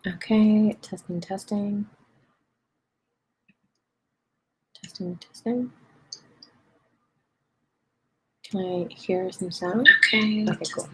Okay, testing, testing. Testing, testing. Can I hear some sound? Okay, cool.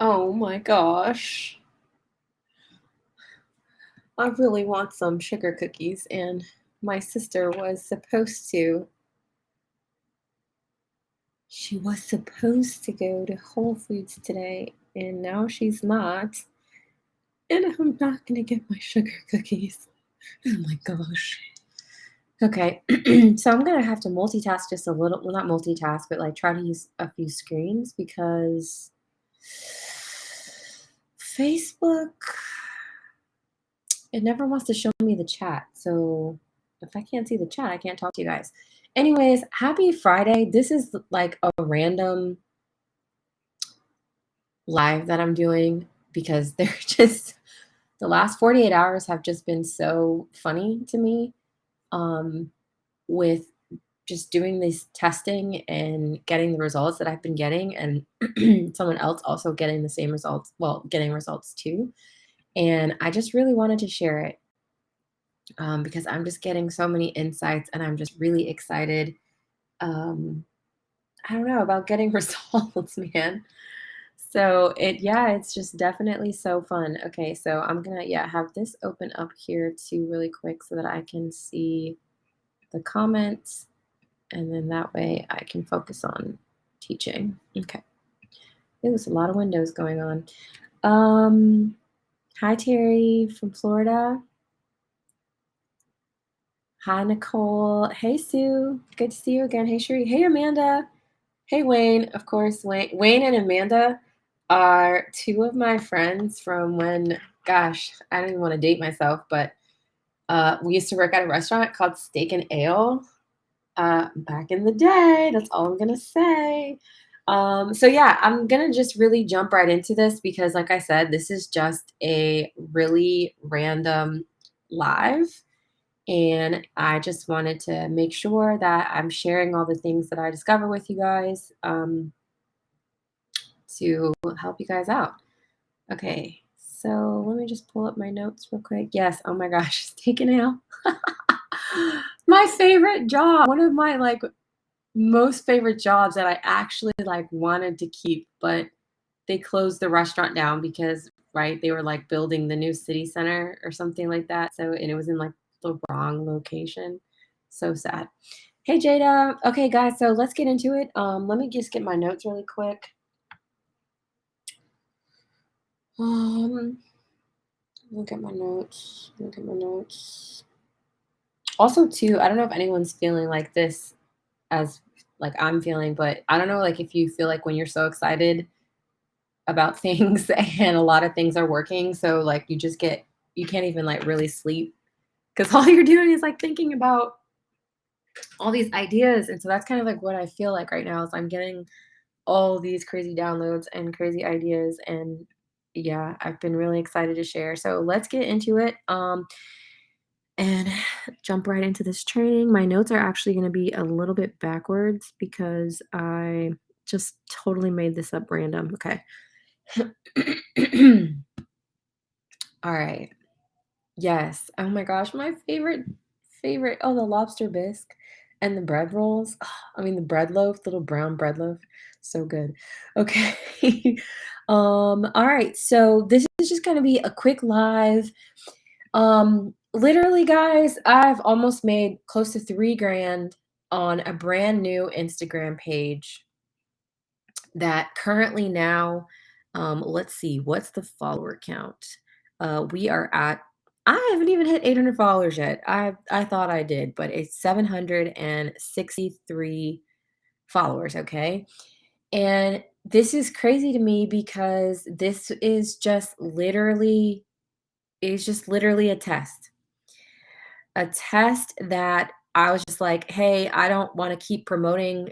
Oh my gosh. I really want some sugar cookies, and my sister was supposed to. She was supposed to go to Whole Foods today, and now she's not. And I'm not gonna get my sugar cookies. Oh my gosh. Okay, so I'm gonna have to multitask just a little. Well, not multitask, but like try to use a few screens because Facebook, it never wants to show me the chat. So if I can't see the chat, I can't talk to you guys. Anyways, happy Friday. This is like a random live that I'm doing because they're just the last 48 hours have just been so funny to me. With just doing this testing and getting the results that I've been getting, and someone else also getting the same results, well, getting results too. And I just really wanted to share it because I'm just getting so many insights and I'm just really excited. Um, I don't know about getting results, man. So yeah, it's just definitely so fun. Okay, so I'm gonna, yeah, have this open up here too really quick so that I can see the comments. And then that way I can focus on teaching. Okay. There's a lot of windows going on. Um, Hi Terry from Florida. Hi Nicole. Hey Sue. Good to see you again. Hey Sheree. Hey Amanda. Hey Wayne. Of course, Wayne and Amanda are two of my friends from when, gosh, I don't even want to date myself, but we used to work at a restaurant called Steak and Ale. Back in the day. That's all I'm gonna say. So yeah, I'm gonna just really jump right into this because, like I said, this is just a really random live, and I just wanted to make sure that I'm sharing all the things that I discover with you guys to help you guys out. Okay, so let me just pull up my notes real quick. Yes, oh my gosh, steak and ale. My favorite job. One of my like most favorite jobs that I actually like wanted to keep, but they closed the restaurant down because, right, they were like building the new city center or something like that. So, and it was in like the wrong location. So sad. Hey Jada. Okay, guys, so let's get into it. Let me just get my notes really quick. Um, look at my notes. Look at my notes. Also, too, I don't know if anyone's feeling like this as like I'm feeling, but I don't know like if you feel like when you're so excited about things and a lot of things are working, so like you can't even like really sleep because all you're doing is like thinking about all these ideas. And so that's kind of like what I feel like right now is I'm getting all these crazy downloads and crazy ideas. And yeah, I've been really excited to share. So let's get into it. And jump right into this training. My notes are actually going to be a little bit backwards because I just totally made this up random. Okay. All right. Yes. Oh my gosh, my favorite. Oh, the lobster bisque and the bread rolls. I mean the bread loaf, little brown bread loaf. So good. Okay. All right. So this is just going to be a quick live. Literally guys, I've almost made close to 3 grand on a brand new Instagram page that currently now let's see, what's the follower count? We are at I haven't even hit 800 followers yet. I thought I did, but it's 763 followers, okay? And this is crazy to me because this is just literally a test. A test that I was just like, "Hey, I don't wanna keep promoting,"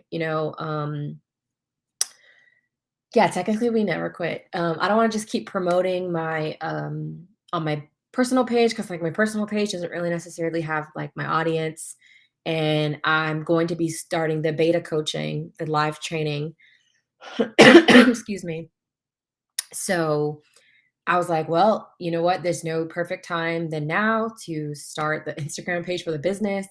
yeah, technically we never quit. I don't wanna just keep promoting on my personal page because, like, my personal page doesn't really necessarily have, like, my audience, and I'm going to be starting the beta coaching, the live training. Excuse me. So, I was like, "Well, you know what? There's no perfect time than now to start the Instagram page for the business."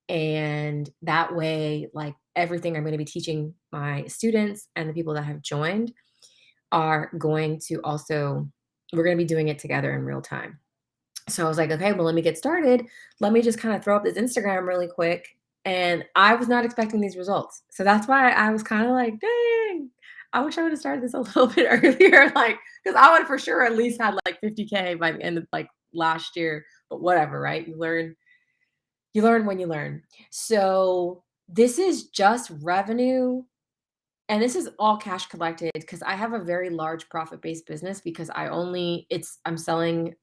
And that way, like, everything I'm gonna be teaching my students and the people that have joined are going to also we're gonna be doing it together in real time. So I was like, "Okay, well, let me get started. Let me just kinda throw up this Instagram really quick." And I was not expecting these results. So that's why I was kinda like, "Dang, I wish I would've started this a little bit earlier," like, because I would for sure at least had, like, 50K by the end of, like, last year, but whatever, right? You learn when you learn. So, this is just revenue, and this is all cash collected because I have a very large profit-based business because I'm selling,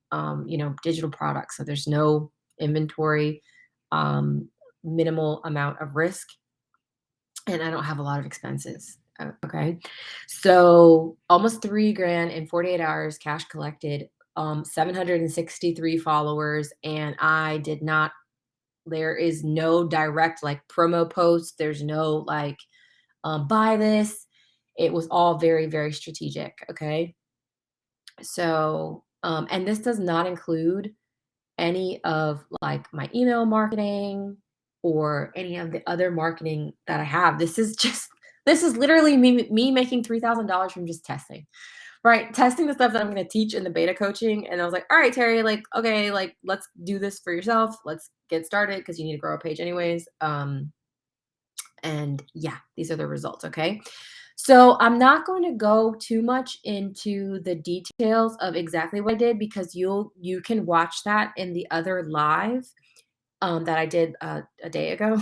digital products, so there's no inventory, um, minimal amount of risk, and I don't have a lot of expenses, okay? So, almost 3 grand in 48 hours cash collected, 763 followers, and I did not there is no direct, like, promo post, there's no, like, buy this. It was all very, very strategic, okay? So, and this does not include any of, like, my email marketing or any of the other marketing that I have. This is literally me making $3,000 from just testing, right? Testing the stuff that I'm gonna teach in the beta coaching, and I was like, "All right, Terry, like, okay, like, let's do this for yourself. Let's get started because you need to grow a page anyways." And yeah, these are the results, okay? So I'm not going to go too much into the details of exactly what I did because you can watch that in the other live that I did a day ago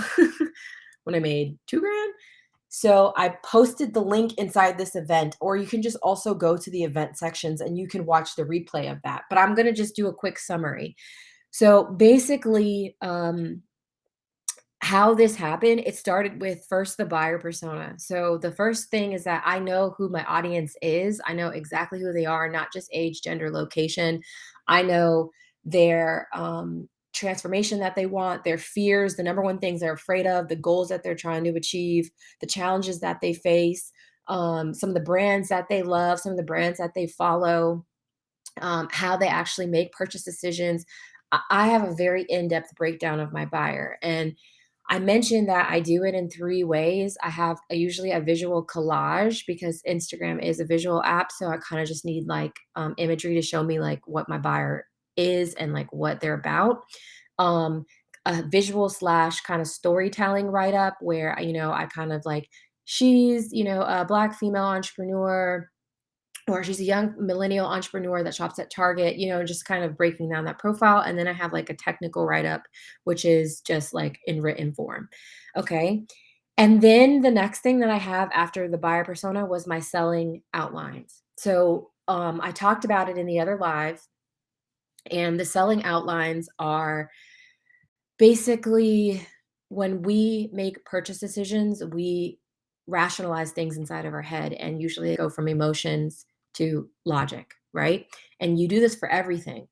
when I made 2 grand. So I posted the link inside this event, or you can just also go to the event sections and you can watch the replay of that. But I'm going to just do a quick summary. So basically, how this happened, it started with first the buyer persona. So the first thing is that I know who my audience is. I know exactly who they are, not just age, gender, location. I know their transformation that they want, their fears, the number one things they're afraid of, the goals that they're trying to achieve, the challenges that they face, some of the brands that they love, some of the brands that they follow, how they actually make purchase decisions. I have a very in depth breakdown of my buyer. And I mentioned that I do it in 3 ways. I have usually a visual collage because Instagram is a visual app. So I kind of just need like imagery to show me like what my buyer is and like what they're about. Um, a visual slash kind of storytelling write up where, I kind of like, she's, a Black female entrepreneur, or she's a young millennial entrepreneur that shops at Target, just kind of breaking down that profile. And then I have like a technical write up, which is just like in written form. Okay. And then the next thing that I have after the buyer persona was my selling outlines. So I talked about it in the other live, and the selling outlines are basically, when we make purchase decisions, we rationalize things inside of our head, and usually they go from emotions to logic, right? And you do this for everything.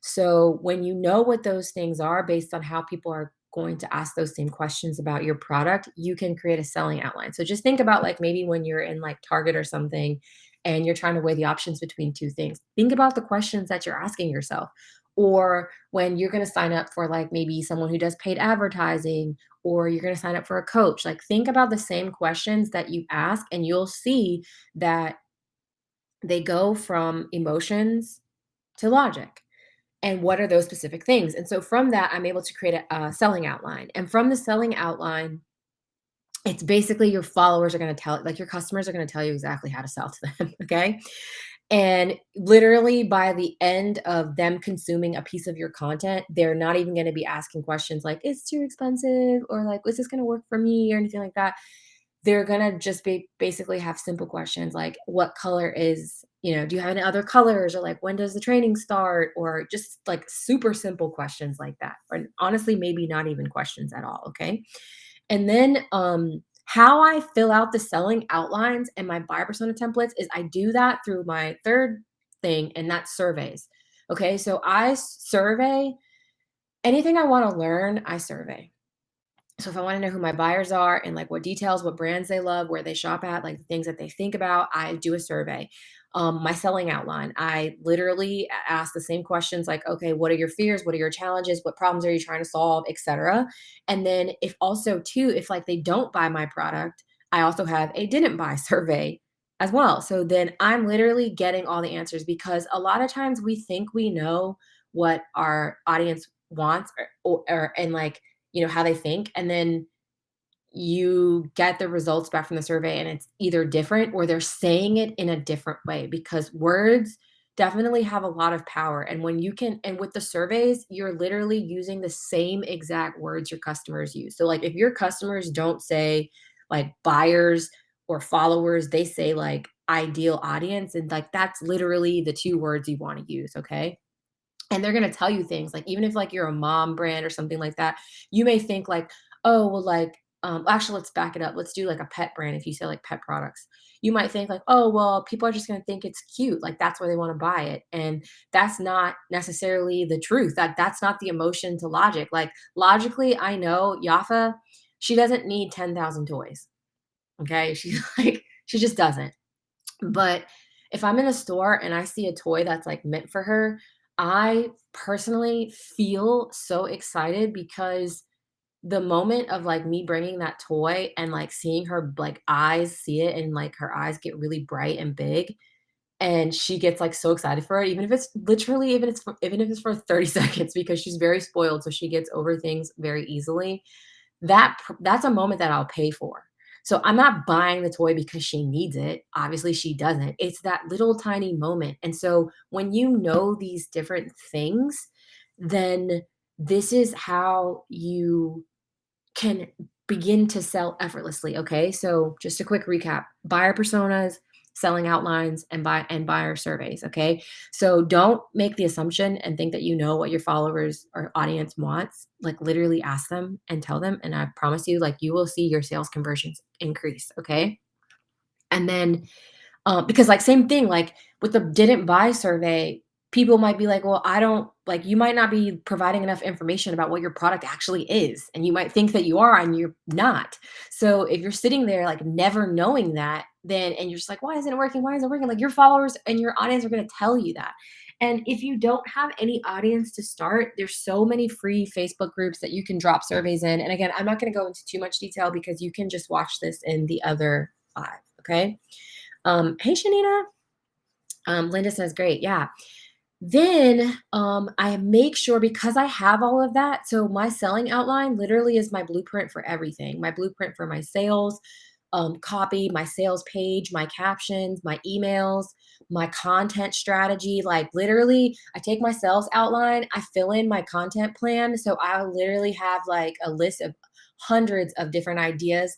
So when you know what those things are based on how people are going to ask those same questions about your product, you can create a selling outline. So just think about like maybe when you're in like Target or something and you're trying to weigh the options between two things. Think about the questions that you're asking yourself. Or when you're going to sign up for like maybe someone who does paid advertising, or you're going to sign up for a coach, like think about the same questions that you ask, and you'll see that they go from emotions to logic. And what are those specific things? And so from that, I'm able to create a selling outline. And from the selling outline, it's basically your followers are going to tell, like your customers are going to tell you exactly how to sell to them. Okay. And literally by the end of them consuming a piece of your content, they're not even going to be asking questions like, "It's too expensive," or like, "Is this going to work for me?" or anything like that. They're going to just be basically have simple questions like, "What color is, do you have any other colors?" or like, "When does the training start?" or just like super simple questions like that. Or honestly, maybe not even questions at all. Okay. And then how I fill out the selling outlines and my buyer persona templates is I do that through my third thing, and that's surveys. Okay, so I survey anything I want to learn, I survey. So if I want to know who my buyers are and like what details, what brands they love, where they shop at, like the things that they think about, I do a survey. My selling outline, I literally ask the same questions like, okay, what are your fears? What are your challenges? What problems are you trying to solve, etc. And then if also too, if like they don't buy my product, I also have a didn't buy survey as well. So then I'm literally getting all the answers because a lot of times we think we know what our audience wants or and like how they think, and then you get the results back from the survey and it's either different or they're saying it in a different way because words definitely have a lot of power. And when you can, and with the surveys, you're literally using the same exact words your customers use. So, like, if your customers don't say like buyers or followers, they say like ideal audience, and like that's literally the two words you want to use. Okay. And they're gonna tell you things, like, even if, like, you're a mom brand or something like that, you may think like, "Oh, well, like" actually, let's back it up. Let's do, like, a pet brand if you sell, like, pet products. You might think like, "Oh, well, people are just gonna think it's cute, like, that's why they wanna buy it," and that's not necessarily the truth. That's not the emotion to logic. Like, logically, I know Yafa, she doesn't need 10,000 toys, okay? She's like she just doesn't. But if I'm in a store and I see a toy that's like meant for her, I personally feel so excited because the moment of like me bringing that toy and like seeing her like eyes see it and like her eyes get really bright and big and she gets like so excited for it, even if it's literally even if it's for 30 seconds because she's very spoiled so she gets over things very easily, that's a moment that I'll pay for. So I'm not buying the toy because she needs it. Obviously, she doesn't. It's that little tiny moment. And so when you know these different things, then this is how you can begin to sell effortlessly. Okay. So just a quick recap: buyer personas, selling outlines, and buyer surveys. Okay. So don't make the assumption and think that you know what your followers or audience wants. Like, literally ask them and tell them. And I promise you, like, you will see your sales conversions increase. Okay. And then because like same thing, like with the didn't buy survey, people might be like, well, I don't like you might not be providing enough information about what your product actually is. And you might think that you are and you're not. So if you're sitting there like never knowing that, then and you're just like, why isn't it working? Why isn't it working? Like your followers and your audience are gonna tell you that. And if you don't have any audience to start, there's so many free Facebook groups that you can drop surveys in. And again, I'm not going to go into too much detail because you can just watch this in the other five. Okay. Hey, Shanina. Linda says, great. Yeah. Then I make sure because I have all of that. So my selling outline literally is my blueprint for everything. My blueprint for my sales copy, my sales page, my captions, my emails, my content strategy. Like, literally, I take my sales outline, I fill in my content plan. So I literally have like a list of hundreds of different ideas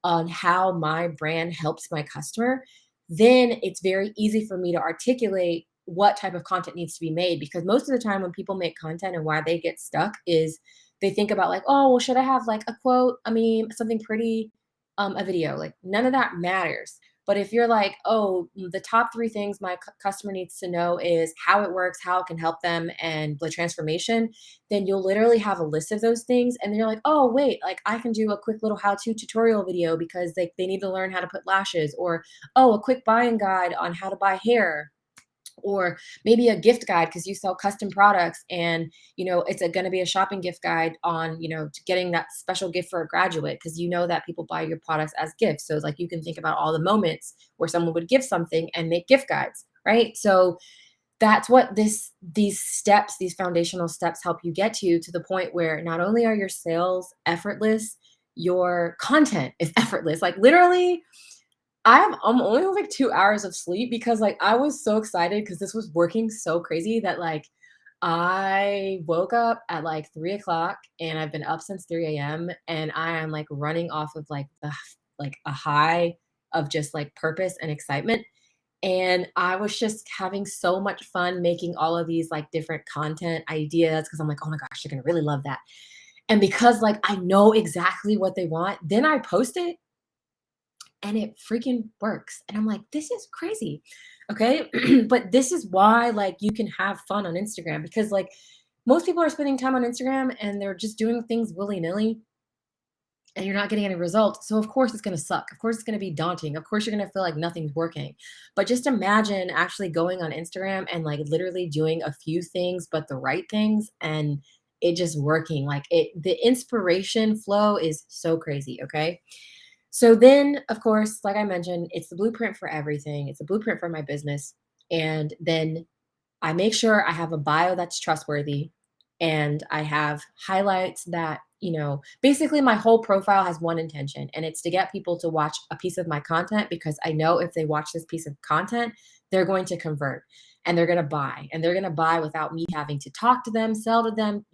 on how my brand helps my customer. Then it's very easy for me to articulate what type of content needs to be made, because most of the time when people make content and why they get stuck is they think about like, oh, well, should I have like a quote, a meme, something pretty, a video? Like, none of that matters. But if you're like, oh, the top three things my customer needs to know is how it works, how it can help them, and the transformation, then you'll literally have a list of those things. And then you're like, oh, wait, like I can do a quick little how-to tutorial video because they need to learn how to put lashes, or, oh, a quick buying guide on how to buy hair, or maybe a gift guide because you sell custom products and it's going to be a shopping gift guide on getting that special gift for a graduate because you know that people buy your products as gifts. So it's like you can think about all the moments where someone would give something and make gift guides, right? So that's what these foundational steps help you get to the point where not only are your sales effortless, your content is effortless. Like, literally, I'm only on, like, 2 hours of sleep because, like, I was so excited because this was working so crazy that, like, I woke up at, like, 3 o'clock, and I've been up since 3 a.m., and I am, like, running off of, like, like, a high of just, like, purpose and excitement, and I was just having so much fun making all of these, like, different content ideas because 'cause I'm like, "Oh my gosh, they're gonna really love that." And because, like, I know exactly what they want, then I post it and it freaking works. And I'm like, this is crazy. Okay. But this is why, like, you can have fun on Instagram because, like, most people are spending time on Instagram and they're just doing things willy nilly and you're not getting any results. So, of course, it's going to suck. Of course, it's going to be daunting. Of course, you're going to feel like nothing's working. But just imagine actually going on Instagram and, like, literally doing a few things, but the right things and it just working. Like, the inspiration flow is so crazy. Okay. So then, of course, like I mentioned, it's the blueprint for everything. It's a blueprint for my business. And then I make sure I have a bio that's trustworthy and I have highlights that, basically my whole profile has one intention and it's to get people to watch a piece of my content because I know if they watch this piece of content, they're going to convert and they're going to buy and they're going to buy without me having to talk to them, sell to them,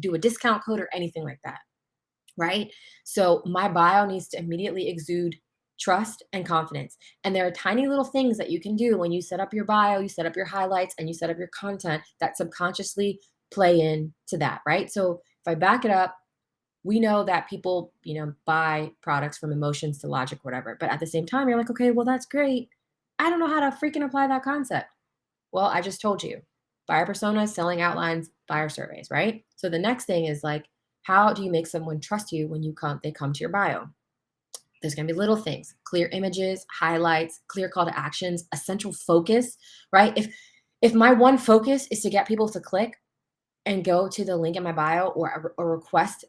do a discount code or anything like that. Right? So my bio needs to immediately exude trust and confidence. And there are tiny little things that you can do when you set up your bio, you set up your highlights, and you set up your content that subconsciously play into that, right? So if I back it up, we know that people, buy products from emotions to logic, whatever. But at the same time, you're like, okay, well, that's great. I don't know how to freaking apply that concept. Well, I just told you, buyer personas, selling outlines, buyer surveys, right? So the next thing is like, how do you make someone trust you when they come to your bio? There's going to be little things, clear images, highlights, clear call to actions, essential focus, right? If my one focus is to get people to click and go to the link in my bio or request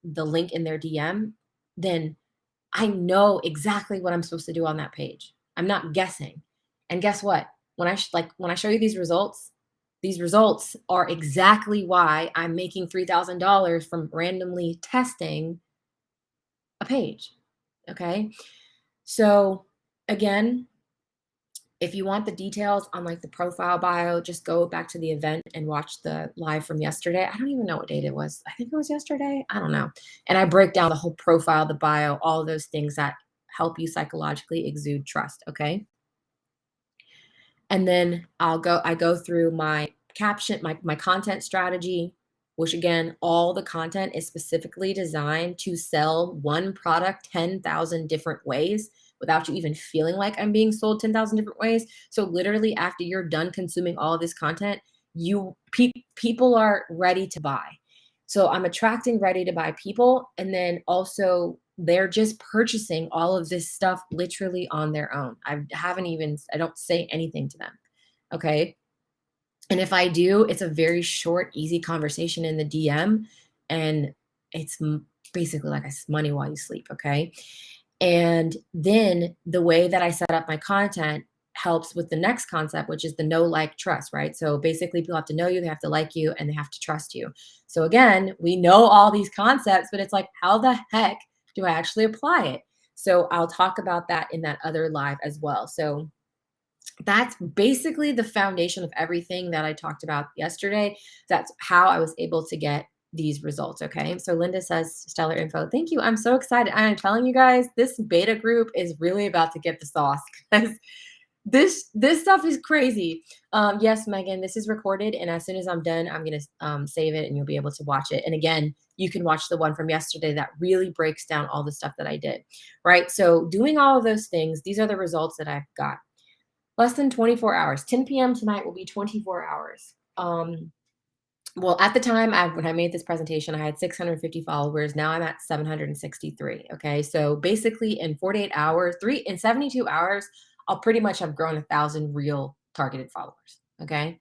the link in their DM, then I know exactly what I'm supposed to do on that page. I'm not guessing. And guess what? When I show you these results are exactly why I'm making $3,000 from randomly testing a page. Okay? So, again, if you want the details on, like, the profile bio, just go back to the event and watch the live from yesterday. I don't even know what date it was. I think it was yesterday. I don't know. And I break down the whole profile, the bio, all of those things that help you psychologically exude trust. Okay. And then I go through my caption, my content strategy, which again, all the content is specifically designed to sell one product 10,000 different ways without you even feeling like I'm being sold 10,000 different ways. So literally after you're done consuming all of this content, people are ready to buy. So I'm attracting ready to buy people and then also they're just purchasing all of this stuff literally on their own. I don't say anything to them. Okay. And if I do, it's a very short, easy conversation in the DM. And it's basically like money while you sleep. Okay. And then the way that I set up my content helps with the next concept, which is the know, like, trust, right? So basically, people have to know you, they have to like you, and they have to trust you. So again, we know all these concepts, but it's like, how the heck do I actually apply it? So I'll talk about that in that other live as well. So that's basically the foundation of everything that I talked about yesterday. That's how I was able to get these results. Okay. So Linda says, stellar info. Thank you. I'm so excited. I'm telling you guys, this beta group is really about to get the sauce because this stuff is crazy. Yes, Megan, this is recorded. And as soon as I'm done, I'm going to save it and you'll be able to watch it. And again, you can watch the one from yesterday that really breaks down all the stuff that I did. Right. So doing all of those things, these are the results that I've got. Less than 24 hours. 10 p.m. tonight will be 24 hours. Well, at the time when I made this presentation, I had 650 followers. Now I'm at 763. Okay. So basically in 48 hours, in 72 hours, I'll pretty much have grown 1,000 real targeted followers. Okay.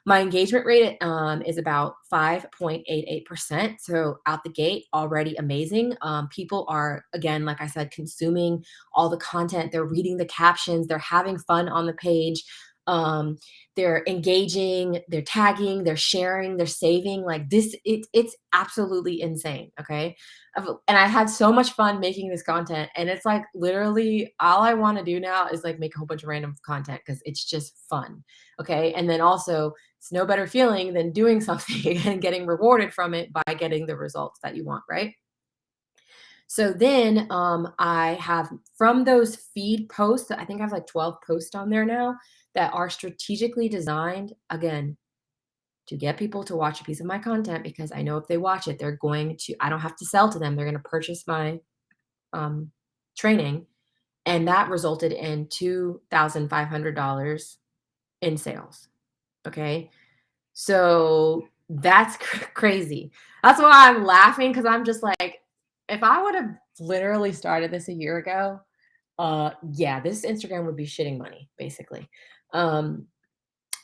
My engagement rate is about 5.88%. So out the gate, already amazing. People are, again, like I said, consuming all the content. They're reading the captions. They're having fun on the page. they're engaging, they're tagging, they're sharing, they're saving. Like this, it's absolutely insane. Okay. And I had so much fun making this content. And it's like literally all I want to do now is like make a whole bunch of random content because it's just fun. Okay. And then also, it's no better feeling than doing something and getting rewarded from it by getting the results that you want. Right. So then I have from those feed posts, I think I have like 12 posts on there now that are strategically designed, again, to get people to watch a piece of my content because I know if they watch it, they're going to, I don't have to sell to them. They're going to purchase my um, training. And that resulted in $2,500 in sales. Okay. So that's crazy. That's why I'm laughing because I'm just like, if I would have literally started this a year ago, yeah, this Instagram would be shitting money, basically. Um,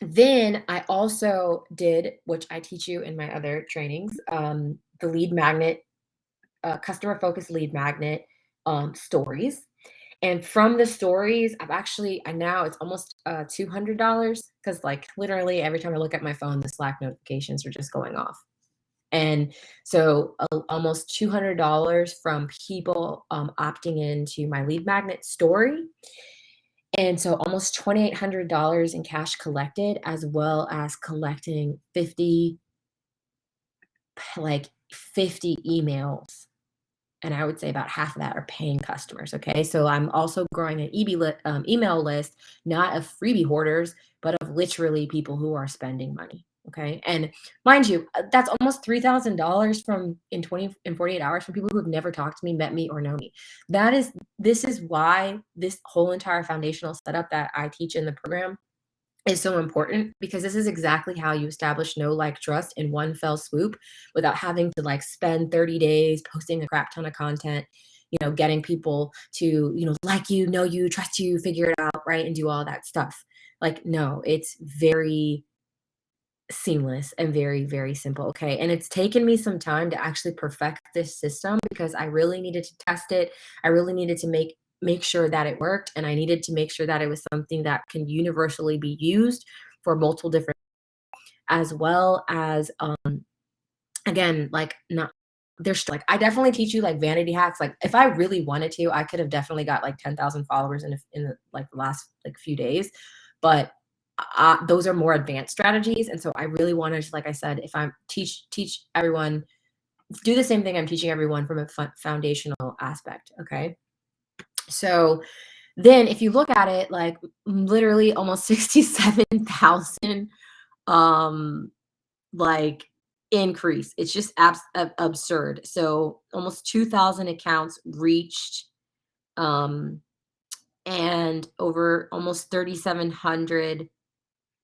then I also did, which I teach you in my other trainings, the lead magnet, customer focused lead magnet stories. And from the stories, I now it's almost $200 because like literally every time I look at my phone, the Slack notifications are just going off. And so almost $200 from people opting into my lead magnet story. And so almost $2,800 in cash collected, as well as collecting 50, like 50 emails. And I would say about half of that are paying customers. Okay. So I'm also growing an email list, not of freebie hoarders, but of literally people who are spending money. Okay. And mind you, that's almost $3,000 from in 48 hours from people who have never talked to me, met me, or know me. This is why this whole entire foundational setup that I teach in the program is so important because this is exactly how you establish know like trust in one fell swoop without having to like spend 30 days posting a crap ton of content, getting people to, like you, know you, trust you, figure it out, right? And do all that stuff. Like, no, it's very seamless and very, very simple. Okay. And it's taken me some time to actually perfect this system because I really needed to test it. I really needed to make sure that it worked. And I needed to make sure that it was something that can universally be used for multiple different, as well as again, like not there's like I definitely teach you like vanity hacks. Like if I really wanted to, I could have definitely got like 10,000 followers in the like the last like few days. But those are more advanced strategies. And so I really wanted to, like I said, if I teach everyone, do the same thing I'm teaching everyone from a foundational aspect. Okay. So then if you look at it, like literally almost 67,000 um like increase. It's just absurd. So almost 2,000 accounts reached, um, and over almost 3,700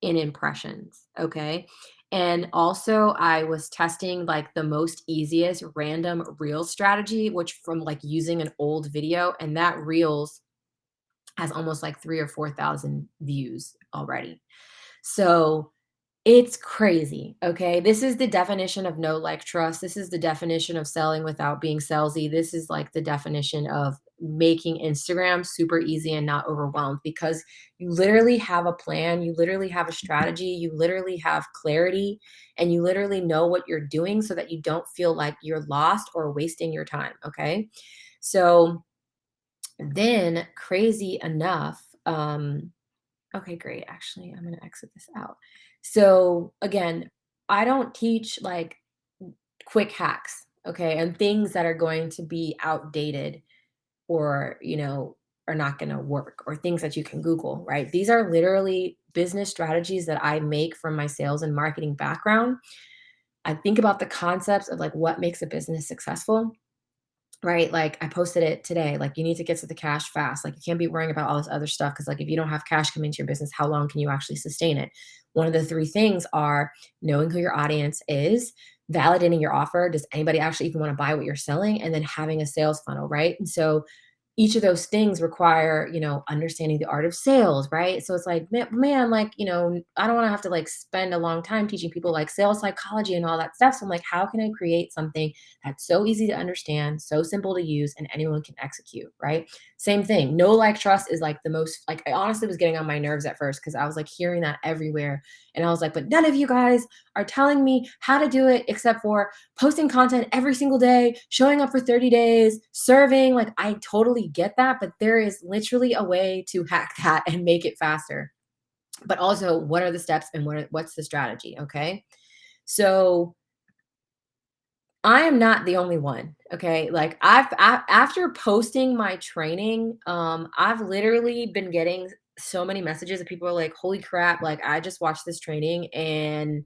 in impressions. Okay. And also, I was testing like the most easiest random reel strategy, which from like using an old video, and that reels has almost like 3 or 4,000 views already. So it's crazy, okay? This is the definition of know, like, trust. This is the definition of selling without being salesy. This is like the definition of making Instagram super easy and not overwhelmed because you literally have a plan, you literally have a strategy, you literally have clarity, and you literally know what you're doing so that you don't feel like you're lost or wasting your time, okay? So then, crazy enough, okay, great. Actually, I'm going to exit this out. So again, I don't teach like quick hacks, okay, and things that are going to be outdated or, are not going to work or things that you can Google, right? These are literally business strategies that I make from my sales and marketing background. I think about the concepts of like what makes a business successful. Right, like, I posted it today, like, you need to get to the cash fast, like, you can't be worrying about all this other stuff because, like, if you don't have cash coming into your business, how long can you actually sustain it? One of the 3 things are knowing who your audience is, validating your offer, does anybody actually even wanna buy what you're selling, and then having a sales funnel, right? And so each of those things require, understanding the art of sales, right? So it's like, man, like, I don't want to have to like spend a long time teaching people like sales psychology and all that stuff. So I'm like, how can I create something that's so easy to understand, so simple to use, and anyone can execute, right? Same thing. No like trust is like the most, like, I honestly was getting on my nerves at first because I was like hearing that everywhere. And I was like, but none of you guys are telling me how to do it except for posting content every single day, showing up for 30 days, serving. Like, I totally get that, but there is literally a way to hack that and make it faster. But also, what are the steps and what's the strategy? Okay. So, I am not the only one, okay? Like after posting my training, I've literally been getting so many messages that people are like, "Holy crap, like I just watched this training and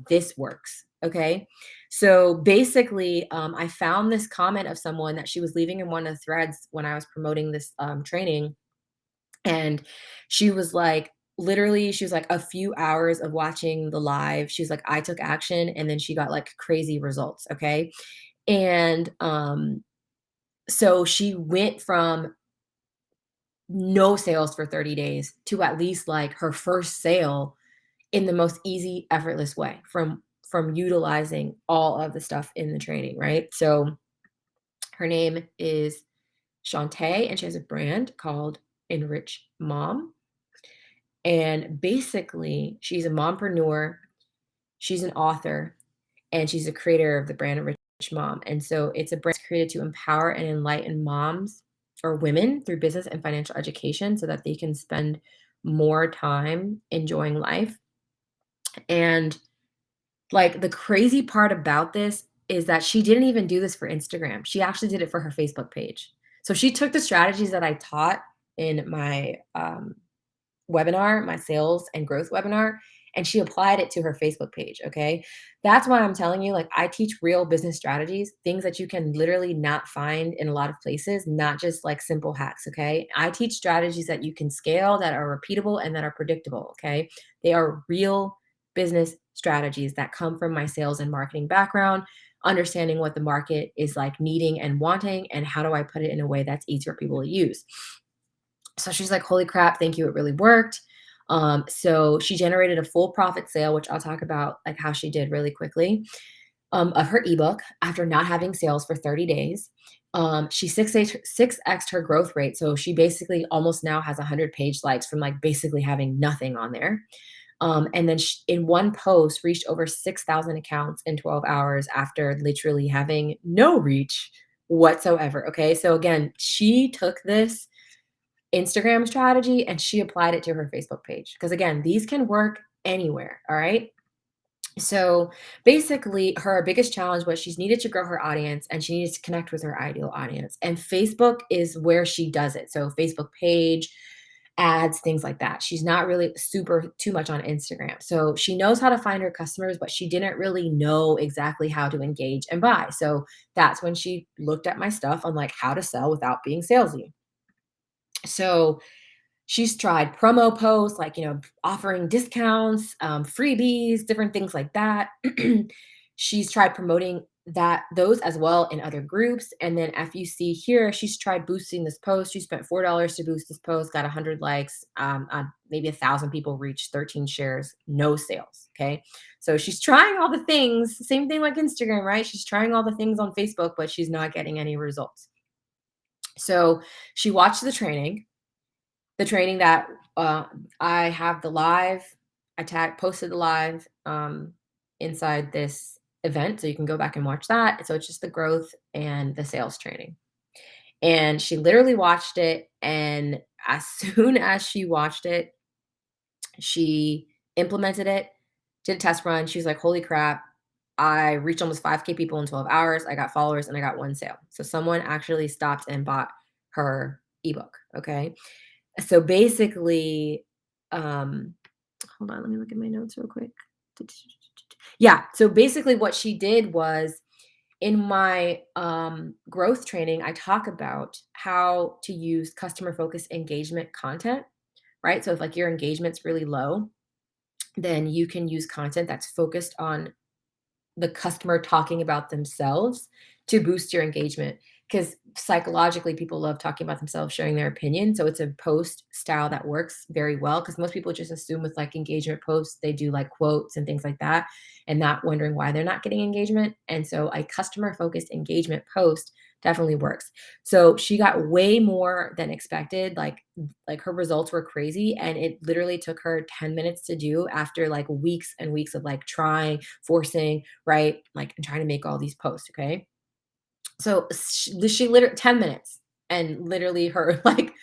this works." Okay? So basically, I found this comment of someone that she was leaving in one of the threads when I was promoting this training, and she was like, literally, she was like, a few hours of watching the live. She's like, I took action and then she got like crazy results. Okay. And so she went from no sales for 30 days to at least like her first sale in the most easy, effortless way from utilizing all of the stuff in the training, right? So her name is Shantae, and she has a brand called Enrich Mom. And basically, she's a mompreneur, she's an author, and she's a creator of the brand Rich Mom. And so it's a brand created to empower and enlighten moms or women through business and financial education so that they can spend more time enjoying life. And like the crazy part about this is that she didn't even do this for Instagram. She actually did it for her Facebook page. So she took the strategies that I taught in my webinar, my sales and growth webinar, and she applied it to her Facebook page. Okay. That's why I'm telling you, like, I teach real business strategies, things that you can literally not find in a lot of places, not just like simple hacks. Okay. I teach strategies that you can scale, that are repeatable, and that are predictable. Okay. They are real business strategies that come from my sales and marketing background, understanding what the market is like needing and wanting, and how do I put it in a way that's easier for people to use. So she's like, "Holy crap, thank you, it really worked." So she generated a full profit sale, which I'll talk about like how she did really quickly, of her ebook after not having sales for 30 days. She 6x her growth rate. So she basically almost now has 100 page likes from like basically having nothing on there. And then in one post reached over 6,000 accounts in 12 hours after literally having no reach whatsoever. Okay. So again, she took this Instagram strategy and she applied it to her Facebook page. Because again, these can work anywhere. All right. So basically, her biggest challenge was she's needed to grow her audience and she needs to connect with her ideal audience. And Facebook is where she does it. So, Facebook page, ads, things like that. She's not really super too much on Instagram. So, she knows how to find her customers, but she didn't really know exactly how to engage and buy. So, that's when she looked at my stuff on like how to sell without being salesy. So, she's tried promo posts, like, offering discounts, freebies, different things like that. She's tried promoting those as well in other groups. And then if you see here, she's tried boosting this post. She spent $4 to boost this post, got 100 likes, maybe 1,000 people reached, 13 shares, no sales. Okay. So she's trying all the things, same thing like Instagram, right? She's trying all the things on Facebook, but she's not getting any results. So she watched the training that I have the live, posted the live inside this event. So you can go back and watch that. So it's just the growth and the sales training. And she literally watched it. And as soon as she watched it, she implemented it, did a test run. She was like, holy crap. I reached almost 5K people in 12 hours. I got followers and I got one sale. So someone actually stopped and bought her ebook. Okay. So basically, um, hold on, let me look at my notes real quick. Yeah, so basically what she did was in my growth training, I talk about how to use customer focused engagement content, right? So if like your engagement's really low, then you can use content that's focused on the customer talking about themselves to boost your engagement. because psychologically people love talking about themselves, sharing their opinion. So it's a post style that works very well because most people just assume with like engagement posts, they do like quotes and things like that and not wondering why they're not getting engagement. And so a customer focused engagement post definitely works. So she got way more than expected. Like her results were crazy and it literally took her 10 minutes to do after like weeks and weeks of like trying, forcing, right? Like and trying to make all these posts, okay? So she literally 10 minutes and literally her like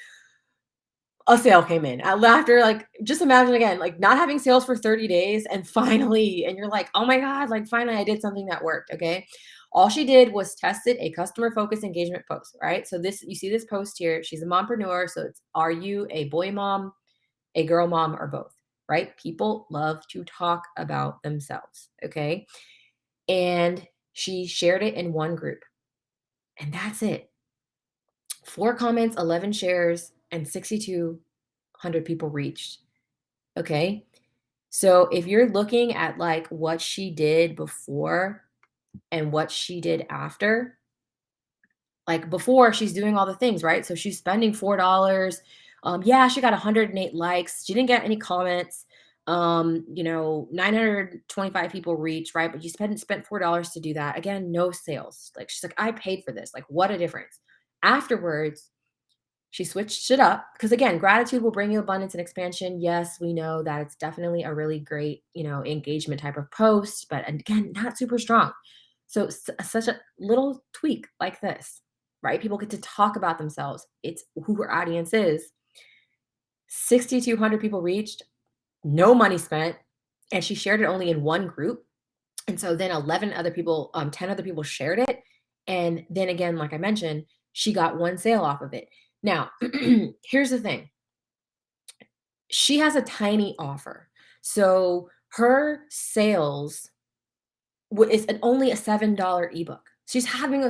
a sale came in. After like just imagine again, like not having sales for 30 days and finally and you're like, "Oh my god, like finally I did something that worked." Okay? All she did was tested a customer focused engagement post, right? So this you see this post here, she's a mompreneur, so it's are you a boy mom, a girl mom or both, right? People love to talk about themselves, okay? And she shared it in one group. And that's it. 4 comments, 11 shares, and 6,200 people reached. Okay. So if you're looking at like what she did before and what she did after, like before she's doing all the things, right? So she's spending $4. Yeah, she got 108 likes. She didn't get any comments. 925 people reached, right? But you spent $4 to do that. Again, no sales. Like she's like, I paid for this. Like, what a difference. Afterwards, she switched it up because again, gratitude will bring you abundance and expansion. Yes, we know that it's definitely a really great, engagement type of post, but again, not super strong. So such a little tweak like this, right? People get to talk about themselves. It's who her audience is. 6,200 people reached, no money spent, and she shared it only in one group. And so then 11 other people, 10 other people shared it. And then again, like I mentioned, she got one sale off of it. Now, here's the thing. She has a tiny offer. So her sales is only a $7 ebook. She was having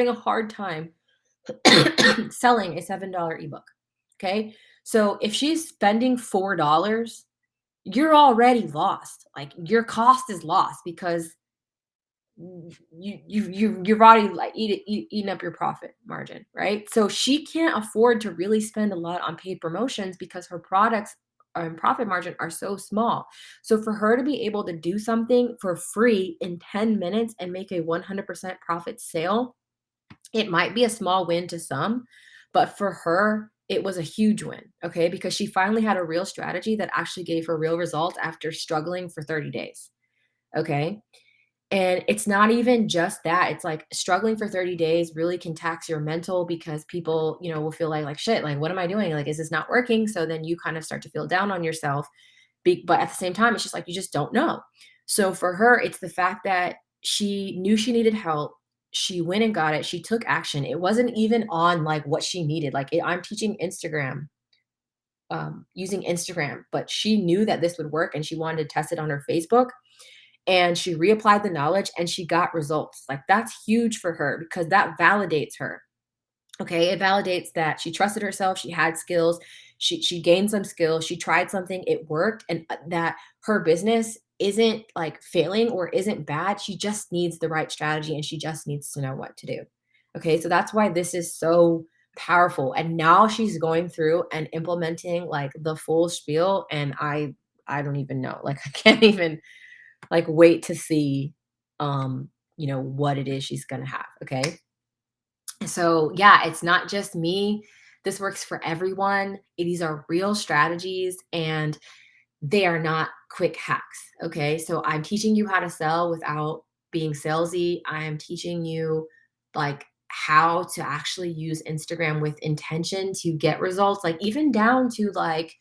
a hard time selling a $7 ebook. Okay. So if she's spending $4, you're already lost. Like your cost is lost because you've already like eaten up your profit margin, right? So she can't afford to really spend a lot on paid promotions because her products and profit margin are so small. So for her to be able to do something for free in 10 minutes and make a 100% profit sale, it might be a small win to some, but for her it was a huge win, okay? Because she finally had a real strategy that actually gave her real results after struggling for 30 days, okay? And it's not even just that. It's like struggling for 30 days really can tax your mental because people, will feel like shit, like what am I doing? Like, is this not working? So then you kind of start to feel down on yourself. But at the same time, it's just like you just don't know. So for her, it's the fact that she knew she needed help. She went and got it. She took action. It wasn't even on like what she needed. I'm teaching Instagram, using Instagram, but she knew that this would work and she wanted to test it on her Facebook and she reapplied the knowledge and she got results. Like that's huge for her because that validates her. Okay, it validates that she trusted herself, she had skills, she gained some skills, she tried something, it worked, and that her business isn't like failing or isn't bad. She just needs the right strategy and she just needs to know what to do. Okay, so that's why this is so powerful. And now she's going through and implementing like the full spiel and I don't even know. Like I can't even like wait to see what it is she's going to have, okay? So, yeah, it's not just me. This works for everyone. These are real strategies and they are not quick hacks. Okay. So, I'm teaching you how to sell without being salesy. I am teaching you like how to actually use Instagram with intention to get results, like even down to like,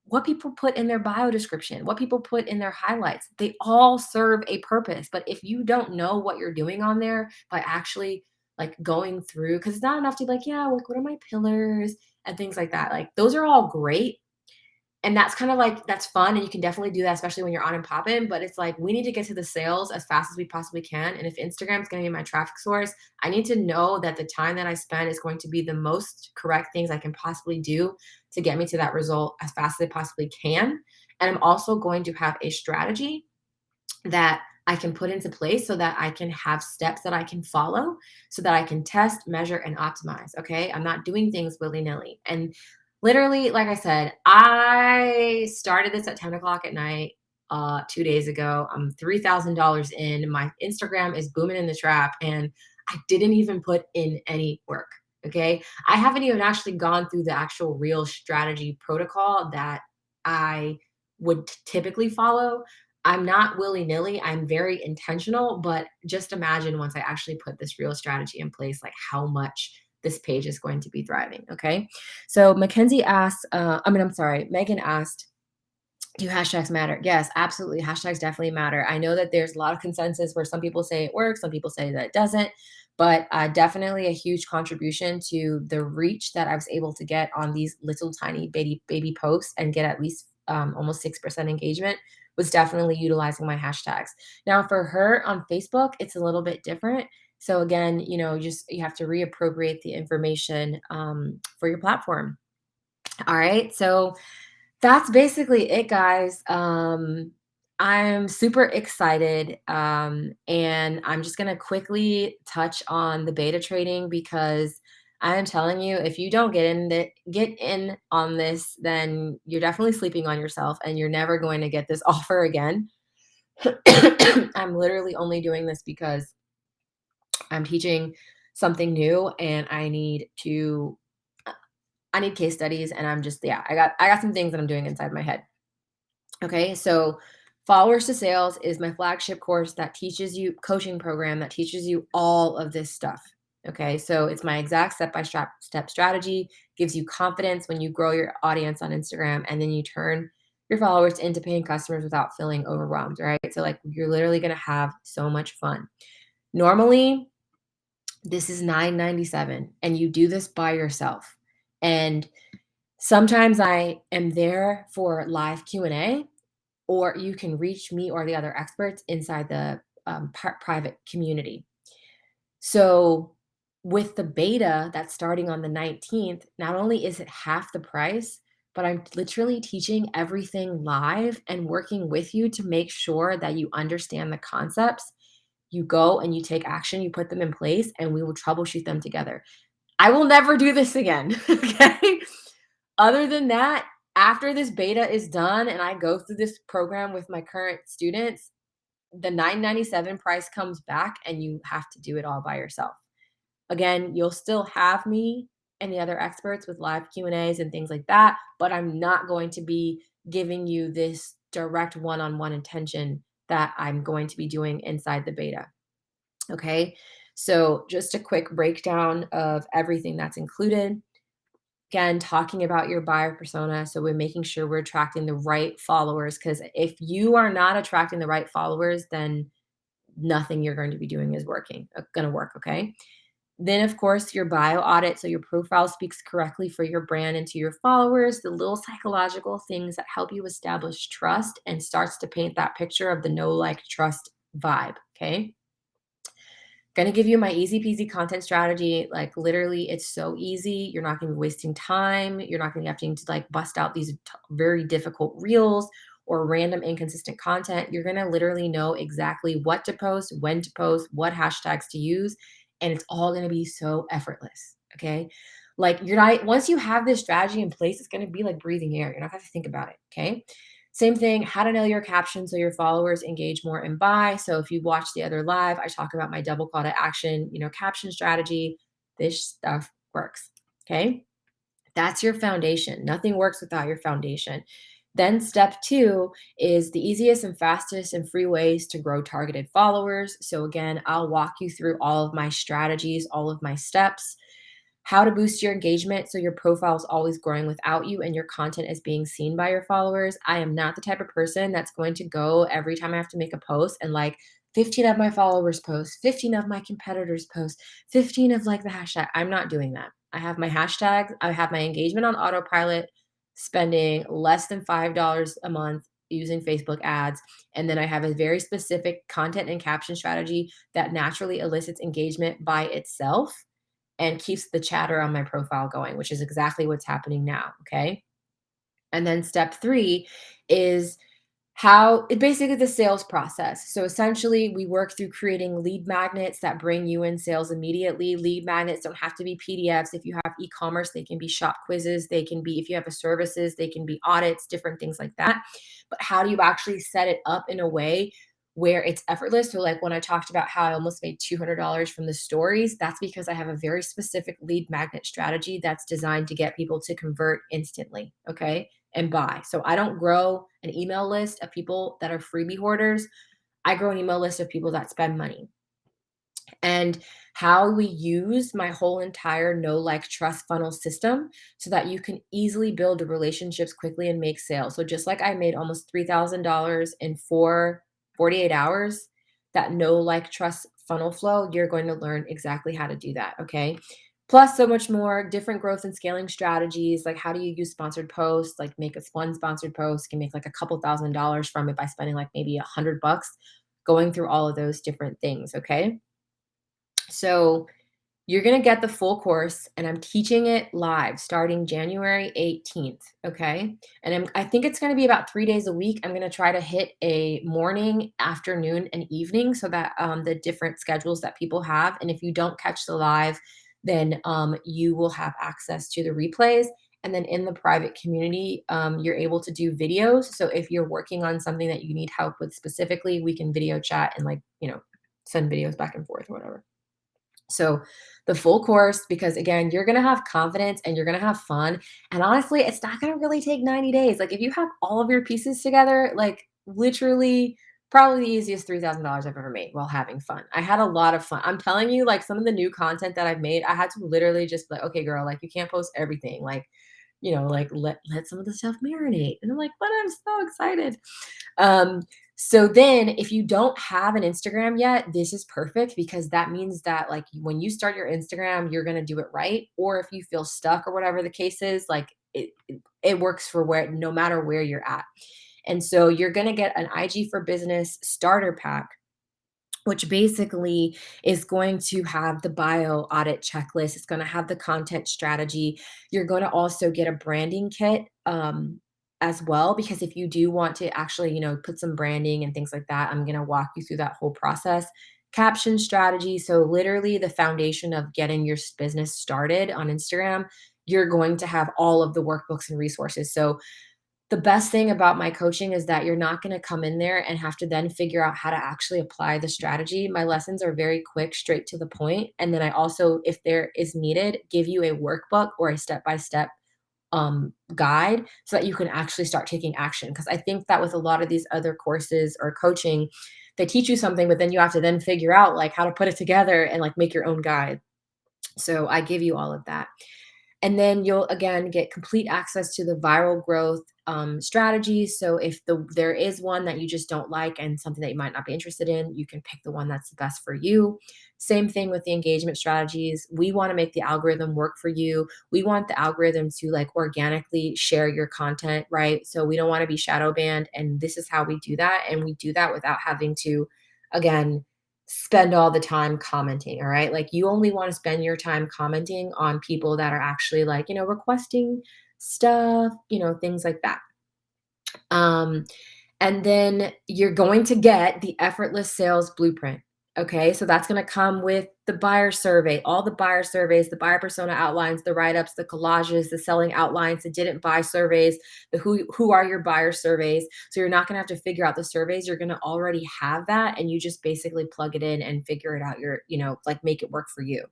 what people put in their bio description, what people put in their highlights, they all serve a purpose. But if you don't know what you're doing on there by actually like going through, because it's not enough to be like, yeah, like what are my pillars and things like that. Like those are all great. And that's kind of like that's fun. And you can definitely do that, especially when you're on and popping. But it's like we need to get to the sales as fast as we possibly can. And if Instagram's gonna be my traffic source, I need to know that the time that I spend is going to be the most correct things I can possibly do to get me to that result as fast as I possibly can. And I'm also going to have a strategy that I can put into place so that I can have steps that I can follow so that I can test, measure, and optimize. Okay. I'm not doing things willy nilly. And literally, like I said, I started this at 10 o'clock at night 2 days ago. I'm $3,000 in. My Instagram is booming in the trap, and I didn't even put in any work. Okay. I haven't even actually gone through the actual real strategy protocol that I would typically follow. I'm not willy nilly. I'm very intentional, but just imagine once I actually put this real strategy in place, like how much this page is going to be thriving. Okay. So Mackenzie asked, I'm sorry, Megan asked, do hashtags matter? Yes, absolutely. Hashtags definitely matter. I know that there's a lot of consensus where some people say it works, some people say that it doesn't, but definitely a huge contribution to the reach that I was able to get on these little tiny baby posts and get at least almost 6% engagement was definitely utilizing my hashtags. Now for her on Facebook, it's a little bit different. So again, just you have to reappropriate the information for your platform. All right. So that's basically it, guys. I'm super excited. And I'm just going to quickly touch on the beta trading because I am telling you, if you don't get in on this, then you're definitely sleeping on yourself and you're never going to get this offer again. I'm literally only doing this because I'm teaching something new and I need case studies and I'm just yeah, I got some things that I'm doing inside my head. Okay, so Followers to Sales is my flagship course that teaches you coaching program that teaches you all of this stuff. Okay, so it's my exact step strategy, gives you confidence when you grow your audience on Instagram and then you turn your followers into paying customers without feeling overwhelmed. Right. So, like, you're literally going to have so much fun. Normally, this is $9.97 and you do this by yourself. And sometimes I am there for live Q&A, or you can reach me or the other experts inside the private community. So with the beta that's starting on the 19th, not only is it half the price, but I'm literally teaching everything live and working with you to make sure that you understand the concepts. You go and you take action, you put them in place, and we will troubleshoot them together. I will never do this again. Okay. Other than that, after this beta is done and I go through this program with my current students, the $9.97 price comes back and you have to do it all by yourself. Again, you'll still have me and the other experts with live Q&As and things like that, but I'm not going to be giving you this direct one-on-one attention that I'm going to be doing inside the beta. Okay? So, just a quick breakdown of everything that's included. Again, talking about your buyer persona. So we're making sure we're attracting the right followers, because if you are not attracting the right followers, then nothing you're going to be doing is going to work. Okay. Then, of course, your bio audit. So your profile speaks correctly for your brand and to your followers, the little psychological things that help you establish trust and starts to paint that picture of the know, like, trust vibe. Okay. Gonna give you my easy peasy content strategy. Like, literally, it's so easy. You're not gonna be wasting time. You're not gonna be having to like bust out these very difficult reels or random inconsistent content. You're gonna literally know exactly what to post, when to post, what hashtags to use, and it's all gonna be so effortless. Okay. Like, you're not, once you have this strategy in place, it's gonna be like breathing air. You're not gonna have to think about it. Okay. Same thing, how to nail your caption so your followers engage more and buy. So if you watch the other live, I talk about my double call to action, caption strategy. This stuff works. Okay. That's your foundation. Nothing works without your foundation. Then step 2 is the easiest and fastest and free ways to grow targeted followers. So again, I'll walk you through all of my strategies, all of my steps, how to boost your engagement so your profile is always growing without you and your content is being seen by your followers. I am not the type of person that's going to go every time I have to make a post and like 15 of my followers post, 15 of my competitors post, 15 of like the hashtag. I'm not doing that. I have my hashtags, I have my engagement on autopilot, spending less than $5 a month using Facebook ads. And then I have a very specific content and caption strategy that naturally elicits engagement by itself and keeps the chatter on my profile going, which is exactly what's happening now. Okay. And then step 3 is How it basically the sales process. So essentially, we work through creating lead magnets that bring you in sales immediately. Lead magnets don't have to be PDFs. If you have e-commerce, they can be shop quizzes. They can be, if you have a services, they can be audits, different things like that. But how do you actually set it up in a way where it's effortless? So like when I talked about how I almost made $200 from the stories, that's because I have a very specific lead magnet strategy that's designed to get people to convert instantly. Okay, and buy. So I don't grow an email list of people that are freebie hoarders. I grow an email list of people that spend money. And how we use my whole entire know, like, trust funnel system so that you can easily build relationships quickly and make sales. So just like I made almost $3,000 in 48 hours, that know, like, trust funnel flow, you're going to learn exactly how to do that. Okay. Plus, so much more different growth and scaling strategies. Like, how do you use sponsored posts? Like, make us one sponsored post, can make like a couple $1,000s from it by spending like maybe $100 going through all of those different things. Okay. So you're going to get the full course, and I'm teaching it live starting January 18th. Okay. And I think it's going to be about 3 days a week. I'm going to try to hit a morning, afternoon, and evening so that the different schedules that people have. And if you don't catch the live, then you will have access to the replays. And then in the private community, you're able to do videos. So if you're working on something that you need help with specifically, we can video chat and, like, send videos back and forth or whatever. So the full course, because again, you're going to have confidence and you're going to have fun. And honestly, it's not going to really take 90 days. Like if you have all of your pieces together, like literally probably the easiest $3,000 I've ever made while having fun. I had a lot of fun. I'm telling you, like some of the new content that I've made, I had to literally just be like, okay, girl, like you can't post everything. Like, like let some of the stuff marinate. And I'm like, but I'm so excited. Um, so then if you don't have an Instagram yet, this is perfect because that means that like when you start your Instagram, you're going to do it right. Or if you feel stuck or whatever the case is, like it works for where no matter where you're at. And so you're going to get an IG for business starter pack, which basically is going to have the bio audit checklist. It's going to have the content strategy. You're going to also get a branding kit as well, because if you do want to actually, put some branding and things like that, I'm going to walk you through that whole process. Caption strategy. So, literally, the foundation of getting your business started on Instagram, you're going to have all of the workbooks and resources. So, the best thing about my coaching is that you're not going to come in there and have to then figure out how to actually apply the strategy. My lessons are very quick, straight to the point. And then I also, if there is needed, give you a workbook or a step by step guide so that you can actually start taking action. Because I think that with a lot of these other courses or coaching, they teach you something, but then you have to then figure out like how to put it together and like make your own guide. So I give you all of that. And then you'll again get complete access to the viral growth strategies. So if there is one that you just don't like and something that you might not be interested in, you can pick the one that's the best for you. Same thing with the engagement strategies. We want to make the algorithm work for you. We want the algorithm to like organically share your content, right? So we don't want to be shadow banned. And this is how we do that. And we do that without having to, again, spend all the time commenting. All right. Like you only want to spend your time commenting on people that are actually like, requesting stuff, things like that. Um, and then you're going to get the effortless sales blueprint. Okay. So that's going to come with the buyer survey, all the buyer surveys, the buyer persona outlines, the write ups, the collages, the selling outlines, the didn't buy surveys, the who are your buyer surveys. So you're not going to have to figure out the surveys. You're going to already have that. And you just basically plug it in and figure it out. Like make it work for you.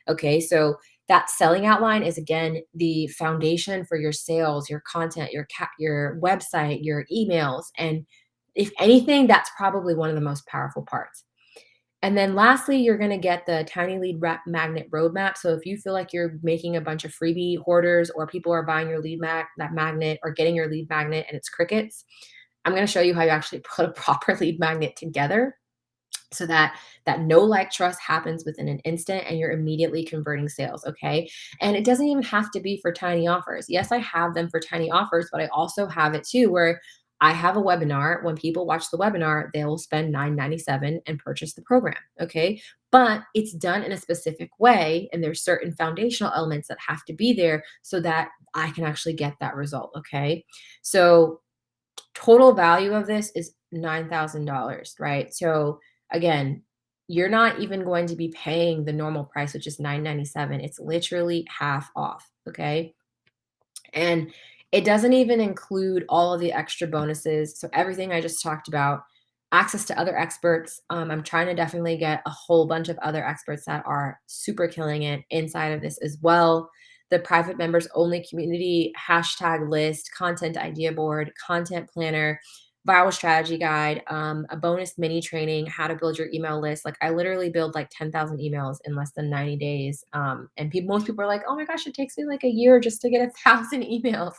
Okay. So that selling outline is again the foundation for your sales, your content, your website, your emails, and if anything, that's probably one of the most powerful parts. And then lastly, you're going to get the tiny lead magnet roadmap. So if you feel like you're making a bunch of freebie hoarders or people are buying your that magnet or getting your lead magnet and it's crickets, I'm going to show you how you actually put a proper lead magnet together so that know like trust happens within an instant and you're immediately converting sales. Okay, and it doesn't even have to be for tiny offers. Yes, I have them for tiny offers, but I also have it too where I have a webinar. When people watch the webinar, they will spend $9.97 and purchase the program. Okay, but it's done in a specific way and there's certain foundational elements that have to be there so that I can actually get that result. Okay, so Total value of this is $9,000, right? So again, you're not even going to be paying the normal price, which is $997. It's literally half off, okay? And it doesn't even include all of the extra bonuses. So everything I just talked about, access to other experts. I'm trying to definitely get a whole bunch of other experts that are super killing it inside of this as well. The private members only community, hashtag list, content idea board, content planner, viral strategy guide, a bonus mini training, how to build your email list. Like I literally build like 10,000 emails in less than 90 days. And most people are like, oh my gosh, it takes me like a year just to get 1,000 emails.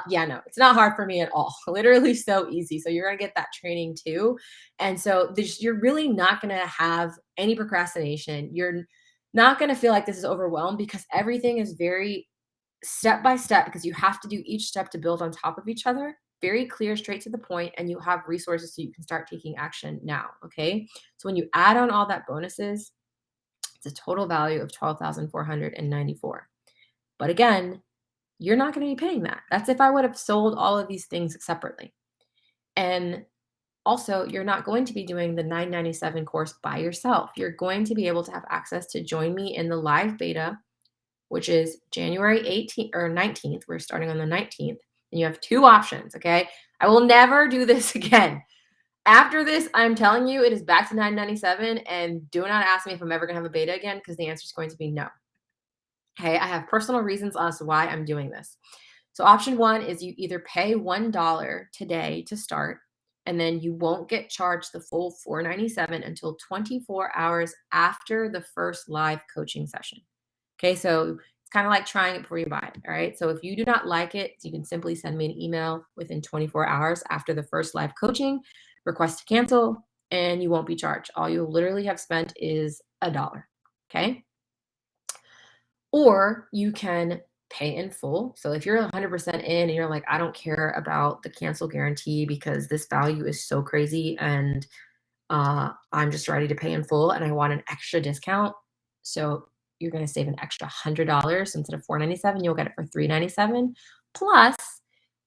Yeah, no, it's not hard for me at all. Literally so easy. So you're gonna get that training too. And so you're really not gonna have any procrastination. You're not gonna feel like this is overwhelmed because everything is very step by step because you have to do each step to build on top of each other. Very clear, straight to the point, and you have resources so you can start taking action now. Okay. So when you add on all that bonuses, it's a total value of 12,494. But again, you're not going to be paying that. That's if I would have sold all of these things separately. And also, you're not going to be doing the 997 course by yourself. You're going to be able to have access to join me in the live beta, which is January 18th or 19th. We're starting on the 19th. And you have two options, okay? I will never do this again. After this, I'm telling you, it is back to 997. And do not ask me if I'm ever going to have a beta again because the answer is going to be no. Okay, I have personal reasons as to why I'm doing this. So option one is you either pay $1 today to start, and then you won't get charged the full $497 until 24 hours after the first live coaching session. Okay, so it's kind of like trying it before you buy it. All right. So if you do not like it, you can simply send me an email within 24 hours after the first live coaching, request to cancel, and you won't be charged. All you'll literally have spent is $1. Okay. Or you can pay in full. So if you're 100% in and you're like, I don't care about the cancel guarantee because this value is so crazy and I'm just ready to pay in full and I want an extra discount. So you're going to save an extra $100 instead of $497. You'll get it for $397. Plus,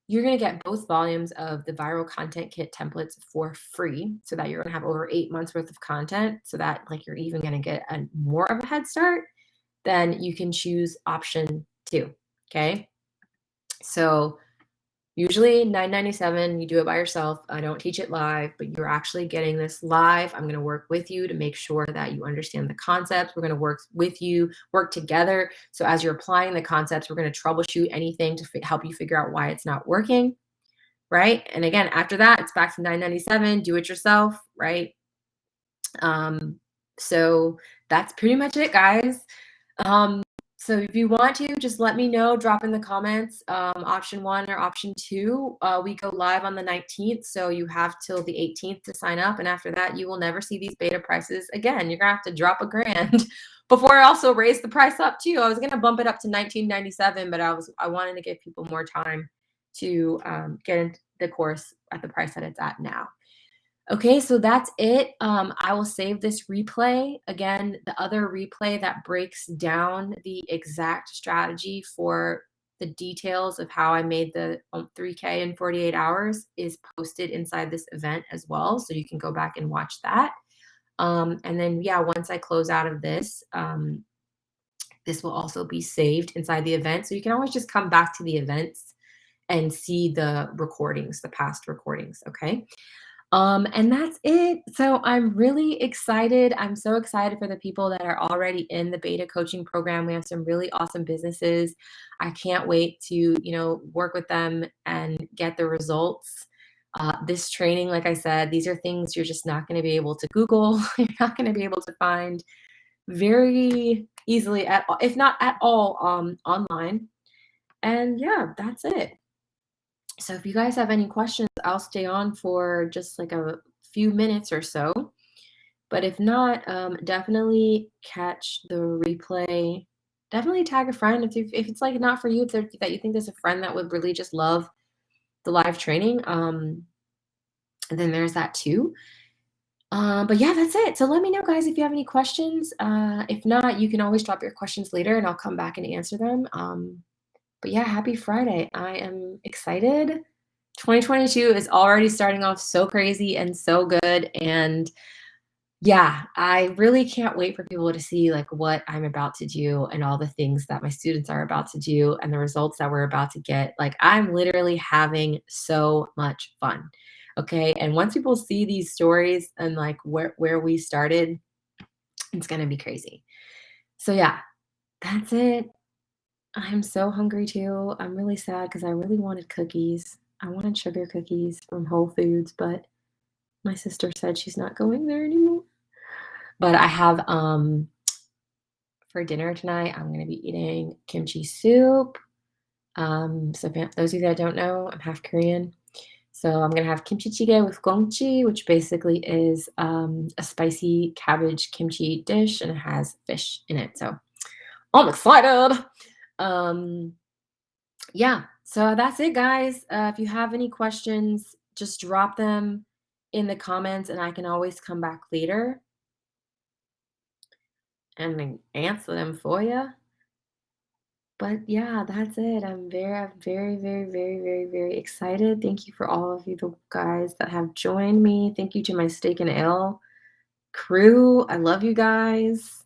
you're going to get both volumes of the viral content kit templates for free so that you're going to have over 8 months worth of content so that like you're even going to get a more of a head start. Then you can choose option two. Okay. So usually $997, you do it by yourself. I don't teach it live, but you're actually getting this live. I'm going to work with you to make sure that you understand the concepts. We're going to work with you, work together. So as you're applying the concepts, we're going to troubleshoot anything to help you figure out why it's not working. Right. And again, after that, it's back to $997. Do it yourself. Right. So that's pretty much it, guys. Um, so if you want to, just let me know, drop in the comments, option one or option two. We go live on the 19th, so you have till the 18th to sign up. And after that, you will never see these beta prices again. You're gonna have to drop $1,000 before I also raise the price up too. I was gonna bump it up to $1997, but I wanted to give people more time to get into the course at the price that it's at now. Okay, so that's it. I will save this replay. Again, the other replay that breaks down the exact strategy for the details of how I made the 3K in 48 hours is posted inside this event as well. So you can go back and watch that. And then, yeah, once I close out of this, this will also be saved inside the event. So you can always just come back to the events and see the recordings, the past recordings. Okay. And that's it. So I'm really excited. I'm so excited for the people that are already in the beta coaching program. We have some really awesome businesses. I can't wait to, work with them and get the results. This training, like I said, these are things you're just not going to be able to Google. You're not going to be able to find very easily at all, if not at all, online. And yeah, that's it. So if you guys have any questions, I'll stay on for just like a few minutes or so. But if not, definitely catch the replay. Definitely tag a friend if it's like not for you, that you think there's a friend that would really just love the live training. And then there's that too. But yeah, that's it. So let me know, guys, if you have any questions. If not, you can always drop your questions later, and I'll come back and answer them. But yeah, happy Friday. I am excited 2022 is already starting off so crazy and so good. And yeah, I really can't wait for people to see like what I'm about to do and all the things that my students are about to do and the results that we're about to get. Like I'm literally having so much fun. Okay. And once people see these stories and like where we started, it's gonna be crazy. So yeah, that's it. I'm so hungry too. I'm really sad because I really wanted cookies. I wanted sugar cookies from Whole Foods, but my sister said she's not going there anymore. But I have for dinner tonight, I'm gonna be eating kimchi soup. So those of you that don't know, I'm half Korean. So I'm gonna have kimchi jjigae with gongchi, which basically is a spicy cabbage kimchi dish, and it has fish in it. So I'm excited. Um, yeah, so that's it, guys. If you have any questions, just drop them in the comments, and I can always come back later and then answer them for you. But yeah, that's it. I'm very, very, very, very, very excited. Thank you for all of you the guys that have joined me. Thank you to my Steak and Ale crew. I love you guys.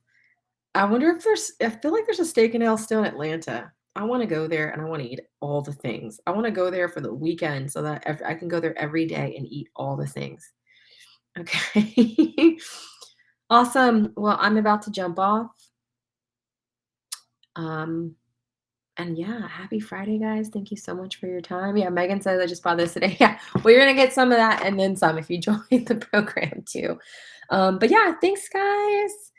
I wonder if I feel like there's a Steak and Ale still in Atlanta. I want to go there and I want to eat all the things. I want to go there for the weekend so that I can go there every day and eat all the things. Okay. Awesome. Well, I'm about to jump off. Um, And yeah, happy Friday, guys. Thank you so much for your time. Yeah, Megan says I just bought this today. Yeah, well, you're gonna get some of that and then some if you join the program too. But yeah, thanks, guys.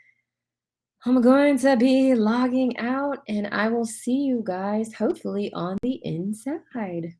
I'm going to be logging out and I will see you guys hopefully on the inside.